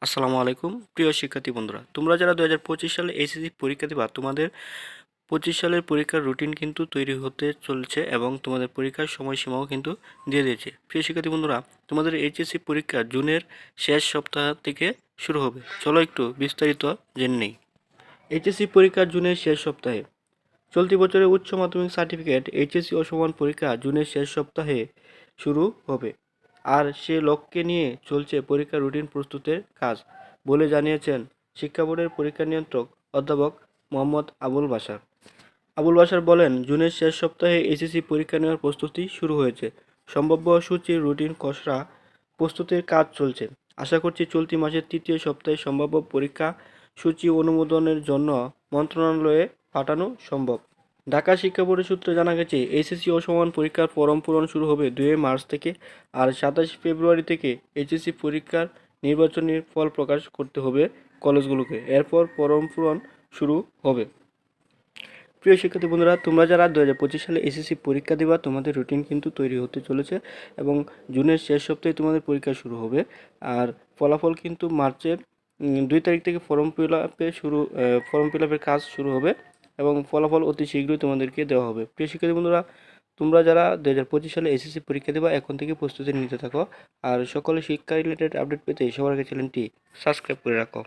আসসালামু আলাইকুম প্রিয় শিক্ষার্থী বন্ধুরা, তোমরা যারা 2025 সালে এইচএসসি পরীক্ষা দিবা, তোমাদের 25 সালের পরীক্ষার রুটিন কিন্তু তৈরি হতে চলছে এবং তোমাদের পরীক্ষার সময়সীমাও কিন্তু দিয়ে দিয়েছে। প্রিয় শিক্ষার্থী বন্ধুরা, তোমাদের এইচএসসি পরীক্ষা জুনের শেষ সপ্তাহ থেকে শুরু হবে। চলো একটু বিস্তারিত জেনে নেই। এইচএসসি পরীক্ষা জুনের শেষ সপ্তাহে। চলতি বছরের উচ্চ মাধ্যমিক সার্টিফিকেট এইচএসসি ও সমান পরীক্ষা জুনের শেষ সপ্তাহে শুরু হবে, আর সে লক্ষ্যে নিয়ে চলছে পরীক্ষা রুটিন প্রস্তুতের কাজ বলে জানিয়েছেন শিক্ষা বোর্ডের পরীক্ষা নিয়ন্ত্রক অধ্যাপক মোহাম্মদ আবুল বাশার। আবুল বাশার বলেন, জুনের শেষ সপ্তাহে এইচএসসি পরীক্ষা নেওয়ার প্রস্তুতি শুরু হয়েছে। সম্ভাব্য সূচির রুটিন খসড়া প্রস্তুতির কাজ চলছে। আশা করছি চলতি মাসের তৃতীয় সপ্তাহে সম্ভাব্য পরীক্ষা সূচি অনুমোদনের জন্য মন্ত্রণালয়ে পাঠানো সম্ভব। ঢাকা শিক্ষা বোর্ডের সূত্রে জানা গেছে, এইচএসসি ও সমান পরীক্ষার ফরম পূরণ শুরু হবে 2 মার্চ থেকে, আর 27 ফেব্রুয়ারি থেকে এইচএসসি পরীক্ষার নির্বাচনী ফল প্রকাশ করতে হবে কলেজগুলোকে। এরপর ফরম পূরণ শুরু হবে। প্রিয় শিক্ষার্থী বন্ধুরা, তোমরা যারা 2025 সালে এসএসসি পরীক্ষা দিবা, তোমাদের রুটিন কিন্তু তৈরি হতে চলেছে এবং জুনের শেষ সপ্তাহে তোমাদের পরীক্ষা শুরু হবে। আর ফলাফল কিন্তু মার্চের 2 তারিখ থেকে ফর্ম ফিল আপের কাজ শুরু হবে এবং ফলাফল অতি শীঘ্রই তোমাদেরকে দেওয়া হবে। প্রিয় শিক্ষার্থী বন্ধুরা, তোমরা যারা 2025 সালে এসএসসি পরীক্ষা দেবা, এখন থেকে প্রস্তুতি নিতে থাকো। আর সকলে শিক্ষা রিলেটেড আপডেট পেতে সবার আগে চ্যানেলটি সাবস্ক্রাইব করে রাখো।